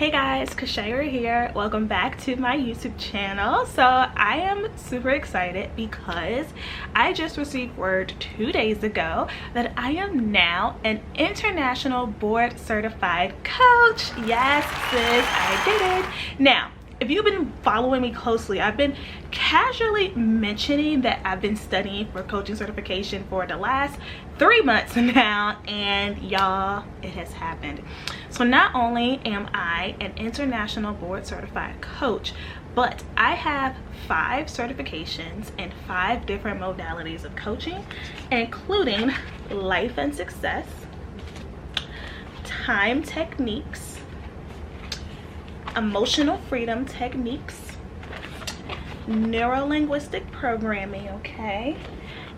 Hey guys, Kashayra here. Welcome back to my YouTube channel. So I am super excited because I just received word 2 days ago that I am now an international board certified coach. Yes, sis, I did it. Now, if you've been following me closely, I've been casually mentioning that I've been studying for coaching certification for the last 3 months now, and y'all, it has happened. So not only am I an international board certified coach, but I have 5 certifications in 5 different modalities of coaching, including life and success, time techniques, emotional freedom techniques, neuro-linguistic programming, okay,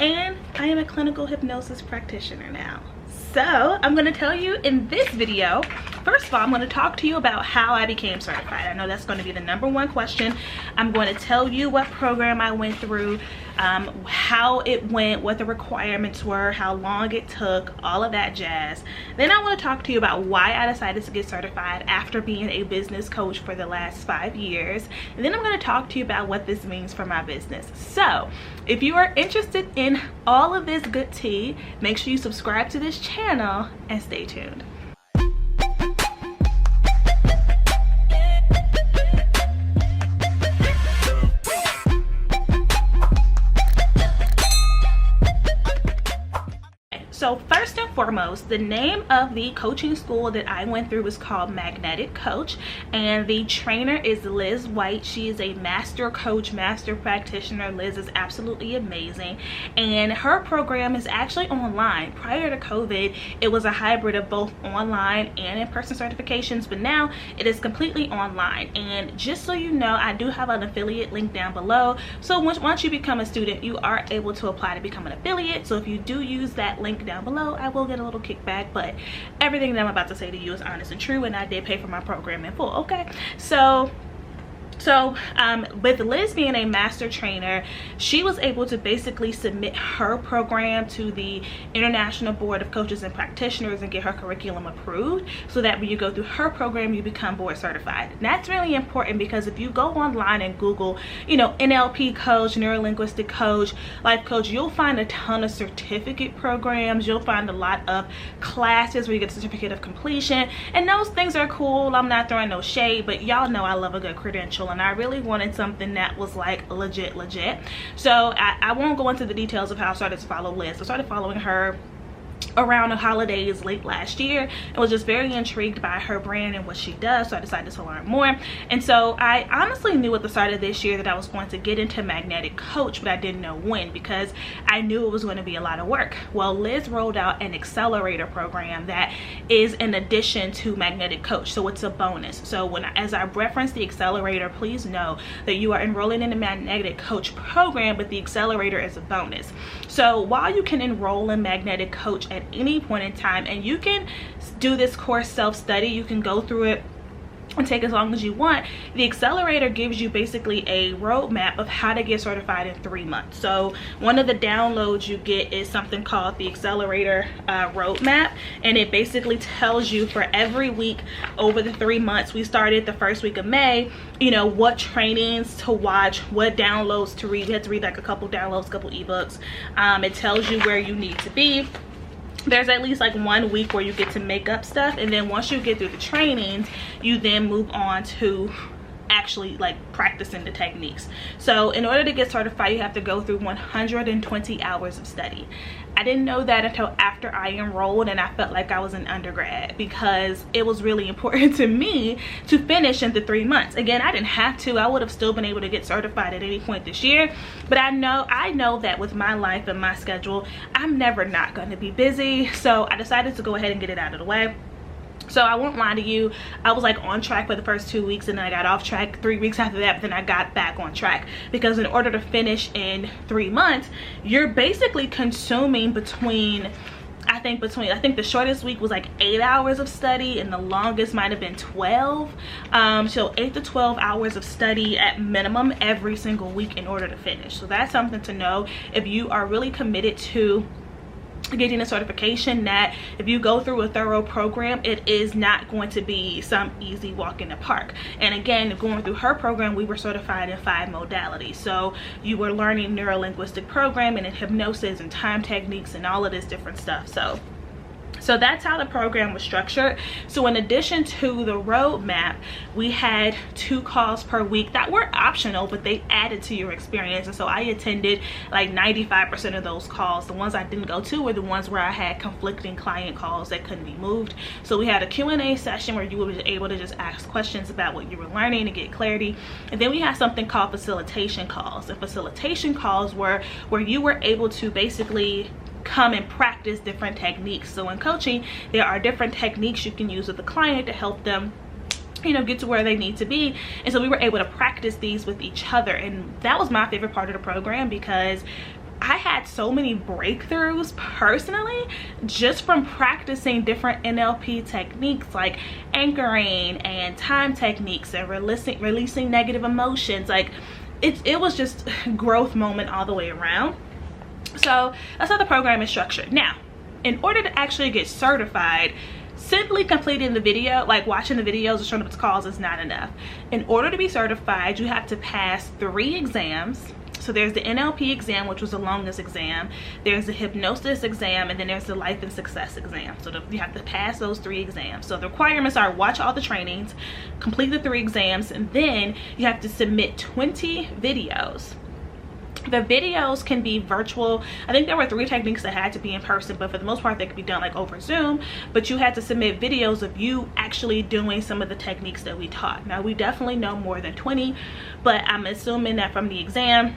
and I am a clinical hypnosis practitioner now. So I'm going to tell you in this video, first of all, I'm going to talk to you about how I became certified. I know that's going to be the #1 question. I'm going to tell you what program I went through, how it went, what the requirements were, how long it took, all of that jazz. Then I want to talk to you about why I decided to get certified after being a business coach for the last 5 years. And then I'm going to talk to you about what this means for my business. So if you are interested in all of this good tea, make sure you subscribe to this channel and stay tuned. So first and foremost, the name of the coaching school that I went through was called Magnetic Coach, and the trainer is Liz White. She is a master coach, master practitioner. Liz is absolutely amazing, and her program is actually online. Prior to COVID, it was a hybrid of both online and in-person certifications, but now it is completely online. And just so you know, I do have an affiliate link down below. So once you become a student, you are able to apply to become an affiliate. So if you do use that link down below, I will get a little kickback, but everything that I'm about to say to you is honest and true, and I did pay for my program in full. Okay, so with Liz being a master trainer, she was able to basically submit her program to the International Board of Coaches and Practitioners and get her curriculum approved, so that when you go through her program, you become board certified. And that's really important, because if you go online and Google, you know, NLP coach, neuro-linguistic coach, life coach, you'll find a ton of certificate programs. You'll find a lot of classes where you get a certificate of completion, and those things are cool. I'm not throwing no shade, but y'all know I love a good credential, and I really wanted something that was like legit. So I won't go into the details of how I started to follow Liz. I started following her around the holidays late last year and was just very intrigued by her brand and what she does, so I decided to learn more. And so I honestly knew at the start of this year that I was going to get into Magnetic Coach, but I didn't know when, because I knew it was going to be a lot of work. Well, Liz rolled out an accelerator program that is in addition to Magnetic Coach, so it's a bonus. So as I reference the accelerator, please know that you are enrolling in the Magnetic Coach program, but the accelerator is a bonus. So while you can enroll in Magnetic Coach at any point in time, and you can do this course self-study, you can go through it and take as long as you want, the accelerator gives you basically a roadmap of how to get certified in 3 months. So one of the downloads you get is something called the accelerator roadmap, and it basically tells you for every week over the 3 months. We started the first week of May, you know, what trainings to watch, what downloads to read. We had to read like a couple downloads, a couple ebooks. It tells you where you need to be. There's at least like 1 week where you get to make up stuff, and then once you get through the trainings, you then move on to actually like practicing the techniques. So in order to get certified, you have to go through 120 hours of study. I didn't know that until after I enrolled, and I felt like I was an undergrad, because it was really important to me to finish in the 3 months. Again, I didn't have to. I would have still been able to get certified at any point this year, but I know that with my life and my schedule, I'm never not going to be busy. So I decided to go ahead and get it out of the way. So I won't lie to you, I was like on track for the first 2 weeks, and then I got off track 3 weeks after that, but then I got back on track, because in order to finish in 3 months, you're basically consuming between I think the shortest week was like 8 hours of study, and the longest might have been 12. So 8 to 12 hours of study at minimum every single week in order to finish. So that's something to know if you are really committed to getting a certification, that if you go through a thorough program, it is not going to be some easy walk in the park. And again, going through her program, we were certified in 5 modalities. So you were learning neuro-linguistic programming and hypnosis and time techniques and all of this different stuff. So that's how the program was structured. So in addition to the roadmap, we had 2 calls per week that were optional, but they added to your experience. And so I attended like 95% of those calls. The ones I didn't go to were the ones where I had conflicting client calls that couldn't be moved. So we had a Q&A session where you were able to just ask questions about what you were learning to get clarity. And then we had something called facilitation calls. And facilitation calls were where you were able to basically come and practice different techniques. So in coaching, there are different techniques you can use with the client to help them, you know, get to where they need to be. And so we were able to practice these with each other. And that was my favorite part of the program, because I had so many breakthroughs personally just from practicing different NLP techniques like anchoring and time techniques and releasing negative emotions. Like it was just growth moment all the way around. So that's how the program is structured. Now, in order to actually get certified, simply completing the video, like watching the videos or showing up to calls, is not enough. In order to be certified, you have to pass 3 exams. So there's the NLP exam, which was the longest exam. There's the hypnosis exam, and then there's the life and success exam. So you have to pass those 3 exams. So the requirements are watch all the trainings, complete the 3 exams, and then you have to submit 20 videos. The videos can be virtual. I think there were 3 techniques that had to be in person, but for the most part they could be done like over Zoom. But you had to submit videos of you actually doing some of the techniques that we taught. Now, we definitely know more than 20, but I'm assuming that from the exam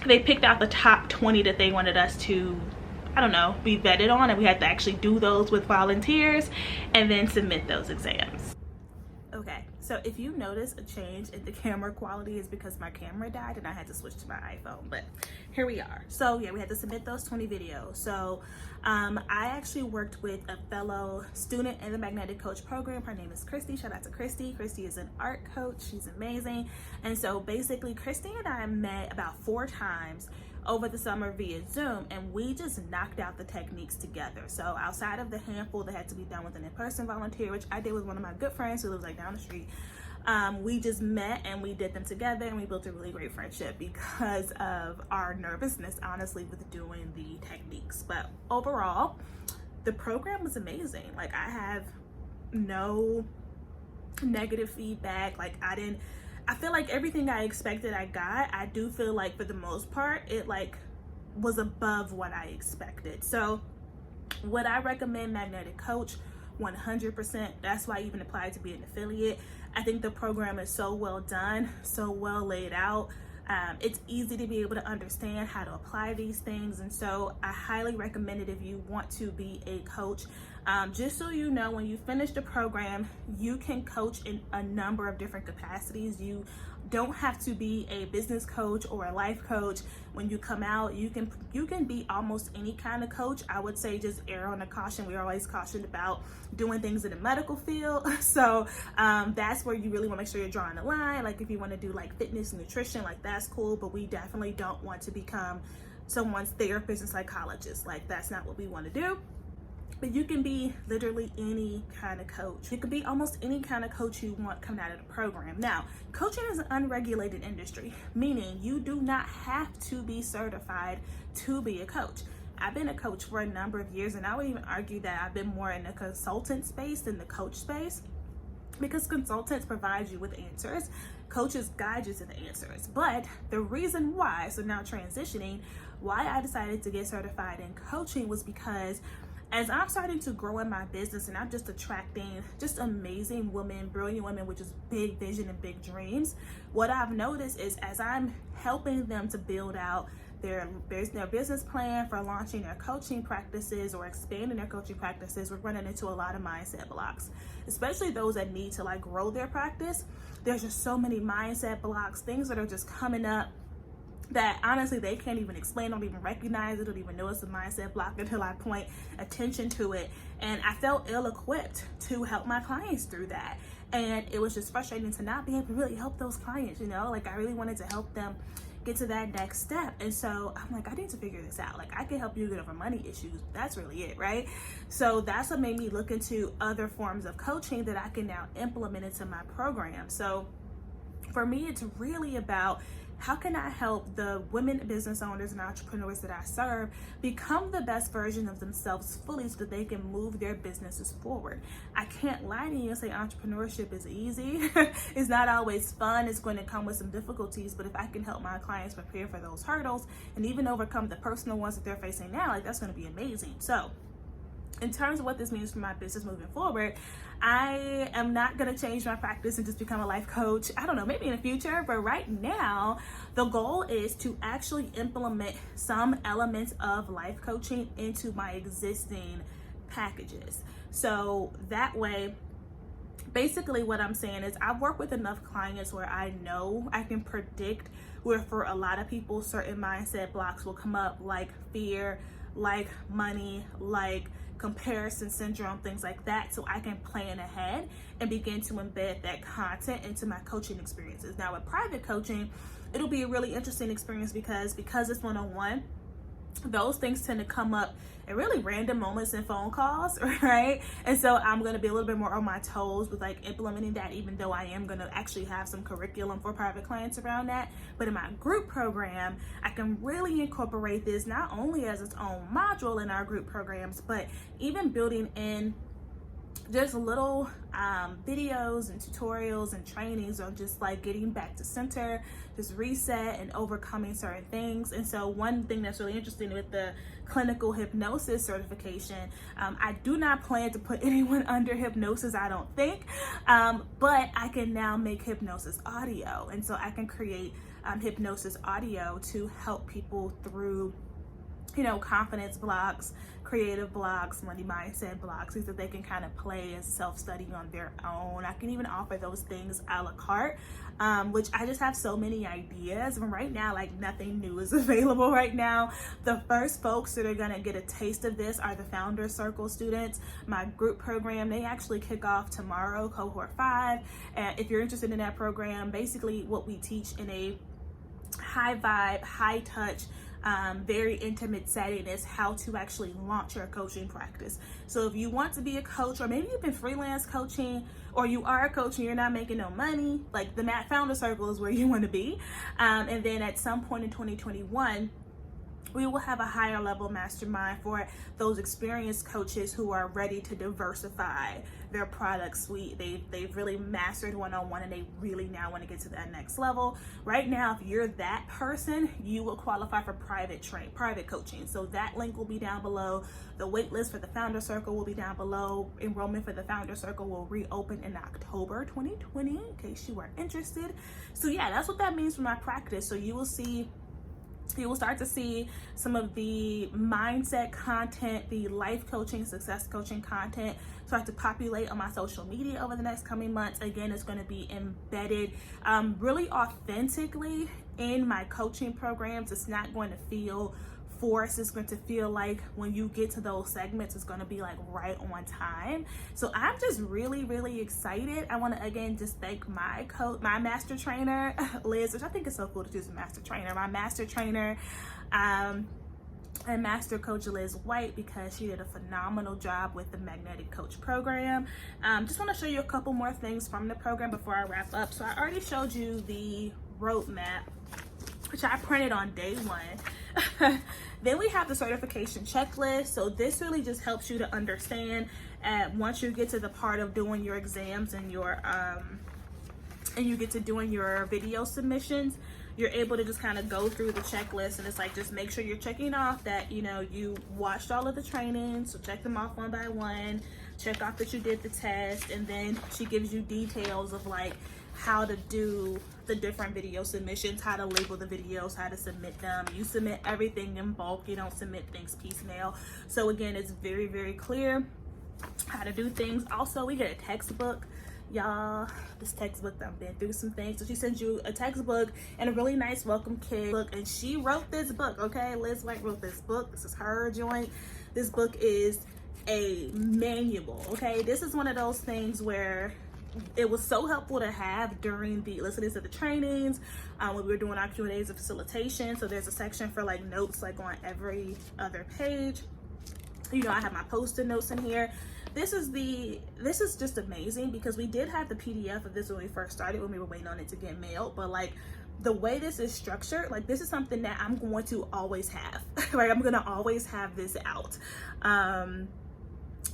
they picked out the top 20 that they wanted us to, I don't know, be vetted on, and we had to actually do those with volunteers and then submit those exams. Okay, so if you notice a change in the camera quality, is because my camera died and I had to switch to my iPhone, but here we are. So yeah, we had to submit those 20 videos. So I actually worked with a fellow student in the Magnetic Coach program. Her name is Christy. Shout out to Christy. Christy is an art coach. She's amazing. And so basically Christy and I met about 4 times over the summer via Zoom, and we just knocked out the techniques together. So outside of the handful that had to be done with an in-person volunteer, which I did with one of my good friends who lives like down the street, we just met and we did them together, and we built a really great friendship because of our nervousness, honestly, with doing the techniques. But overall, the program was amazing. Like, I have no negative feedback. Like, I feel like everything I expected I got. I do feel like for the most part it like was above what I expected. So would I recommend Magnetic Coach? 100%. That's why I even applied to be an affiliate. I think the program is so well done, so well laid out. It's easy to be able to understand how to apply these things, and so I highly recommend it if you want to be a coach. Just so you know, when you finish the program, you can coach in a number of different capacities. You don't have to be a business coach or a life coach. When you come out, you can be almost any kind of coach. I would say just err on the caution. We're always cautioned about doing things in the medical field. So that's where you really want to make sure you're drawing the line. Like if you want to do like fitness and nutrition, like that's cool, but we definitely don't want to become someone's therapist and psychologist. Like that's not what we want to do. But you can be literally any kind of coach. You can be almost any kind of coach you want coming out of the program. Now, coaching is an unregulated industry, meaning you do not have to be certified to be a coach. I've been a coach for a number of years, and I would even argue that I've been more in the consultant space than the coach space, because consultants provide you with answers, coaches guide you to the answers. But the reason why, so now transitioning, why I decided to get certified in coaching was because as I'm starting to grow in my business and I'm just attracting just amazing women, brilliant women with just big vision and big dreams, what I've noticed is as I'm helping them to build out their business plan for launching their coaching practices or expanding their coaching practices, we're running into a lot of mindset blocks, especially those that need to like grow their practice. There's just so many mindset blocks, things that are just coming up that honestly they can't even explain, don't even recognize it, don't even know it's a mindset block until I point attention to it. And I felt ill-equipped to help my clients through that. And it was just frustrating to not be able to really help those clients, you know? Like I really wanted to help them get to that next step. And so I'm like, I need to figure this out. Like, I can help you get over money issues. That's really it, right? So that's what made me look into other forms of coaching that I can now implement into my program. So for me, it's really about how can I help the women business owners and entrepreneurs that I serve become the best version of themselves fully so that they can move their businesses forward. I can't lie to you and say entrepreneurship is easy. It's not always fun. It's going to come with some difficulties, but if I can help my clients prepare for those hurdles and even overcome the personal ones that they're facing now, like, that's going to be amazing. So in terms of what this means for my business moving forward, I am not going to change my practice and just become a life coach. I don't know, maybe in the future, but right now, the goal is to actually implement some elements of life coaching into my existing packages. So that way, basically what I'm saying is I've worked with enough clients where I know I can predict where for a lot of people, certain mindset blocks will come up, like fear, like money, like comparison syndrome, things like that, so I can plan ahead and begin to embed that content into my coaching experiences. Now with private coaching, it'll be a really interesting experience because it's one-on-one. Those things tend to come up at really random moments in phone calls, right? And so I'm going to be a little bit more on my toes with like implementing that, even though I am going to actually have some curriculum for private clients around that. But in my group program, I can really incorporate this not only as its own module in our group programs, but even building in there's little videos and tutorials and trainings on just like getting back to center, just reset and overcoming certain things. And so one thing that's really interesting with the clinical hypnosis certification, I do not plan to put anyone under hypnosis, I don't think, but I can now make hypnosis audio. And so I can create hypnosis audio to help people through, you know, confidence blocks, creative blocks, money mindset blocks, things that they can kind of play as self-study on their own. I can even offer those things a la carte, which I just have so many ideas. And right now, like, nothing new is available right now. The first folks that are gonna get a taste of this are the Founder Circle students. My group program, they actually kick off tomorrow, cohort 5. And if you're interested in that program, basically what we teach in a high vibe, high touch, very intimate setting is how to actually launch your coaching practice. So if you want to be a coach, or maybe you've been freelance coaching, or you are a coach and you're not making no money, like the Founder Circle is where you want to be. And then at some point in 2021, we will have a higher level mastermind for those experienced coaches who are ready to diversify their product suite. They've really mastered one-on-one and they really now want to get to that next level. Right now, if you're that person, you will qualify for private coaching. So that link will be down below. The wait list for the Founder Circle will be down below. Enrollment for the Founder Circle will reopen in October 2020 in case you are interested. So yeah, that's what that means for my practice. So you will start to see some of the mindset content, the life coaching, success coaching content start to populate on my social media over the next coming months. Again, it's going to be embedded really authentically in my coaching programs. It's not going to feel forced. It's going to feel like when you get to those segments, it's going to be like right on time. So I'm just really, really excited. I want to again just thank my coach, my master trainer, Liz, which I think is so cool to choose a master trainer. My master trainer and master coach Liz White, because she did a phenomenal job with the Magnetic Coach program. Just want to show you a couple more things from the program before I wrap up. So I already showed you the roadmap, which I printed on day 1. Then we have the certification checklist. So this really just helps you to understand once you get to the part of doing your exams and your and you get to doing your video submissions, you're able to just kind of go through the checklist, and it's like, just make sure you're checking off that, you know, you watched all of the trainings. So check them off one by one, check off that you did the test, and then she gives you details of like how to do the different video submissions, how to label the videos, how to submit them. You submit everything in bulk, you don't submit things piecemeal. So again, it's very, very clear how to do things. Also, we get a textbook. Y'all, this textbook, I've been through some things. So she sends you a textbook and a really nice welcome kit book, and she wrote this book, okay? Liz White wrote this book. This is her joint. This book is a manual, okay? This is one of those things where it was so helpful to have during the listening to the trainings, when we were doing our Q&As and facilitation. So there's a section for like notes, like on every other page. You know, I have my post-it notes in here. This is just amazing, because we did have the PDF of this when we first started, when we were waiting on it to get mailed. But like, the way this is structured, like, this is something that I'm going to always have. Like, I'm gonna always have this out.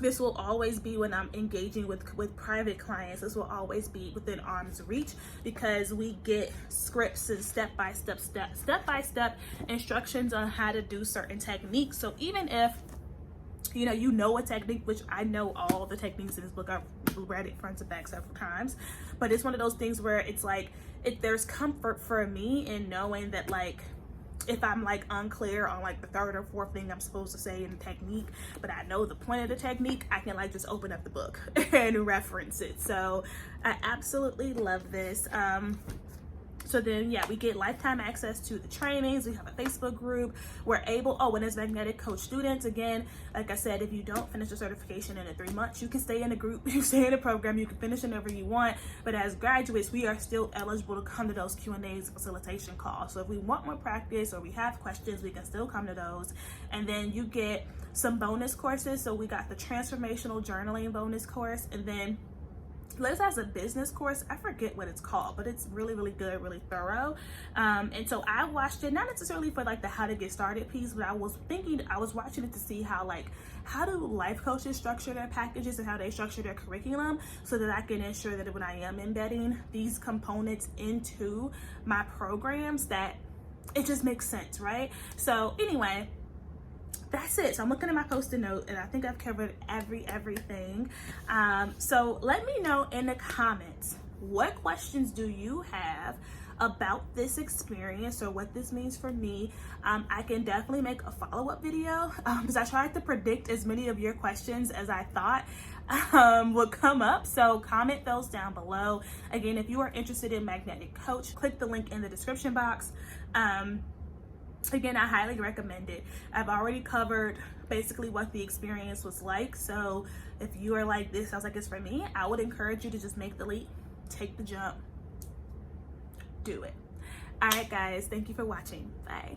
This will always be when I'm engaging with private clients. This will always be within arm's reach, because we get scripts and step-by-step instructions on how to do certain techniques. So even if you know a technique, which I know all the techniques in this book, I've read it front to back several times, but it's one of those things where it's like, there's comfort for me in knowing that, like, if I'm like unclear on like the third or fourth thing I'm supposed to say in the technique, but I know the point of the technique, I can like just open up the book and reference it. So I absolutely love this. So then, yeah, we get lifetime access to the trainings. We have a Facebook group. We're able, and as magnetic coach students, again, like I said, if you don't finish the certification in 3 months, you can stay in the group, you stay in the program, you can finish whenever you want. But as graduates, we are still eligible to come to those Q&As, facilitation calls. So if we want more practice or we have questions, we can still come to those. And then you get some bonus courses. So we got the transformational journaling bonus course, and then Liz has a business course. I forget what it's called, but it's really, really good, really thorough. And so I watched it, not necessarily for like the how to get started piece, but I was watching it to see how do life coaches structure their packages and how they structure their curriculum, so that I can ensure that when I am embedding these components into my programs, that it just makes sense, right? So anyway, that's it. So I'm looking at my post-it note, and I think I've covered everything. So let me know in the comments, what questions do you have about this experience or what this means for me. I can definitely make a follow-up video, because I tried to predict as many of your questions as I thought would come up. So comment those down below. Again, if you are interested in Magnetic Coach, click the link in the description box. Again, I highly recommend it. I've already covered basically what the experience was like. So if you are like, this sounds like it's for me, I would encourage you to just make the leap, take the jump, do it. All right, guys, thank you for watching. Bye.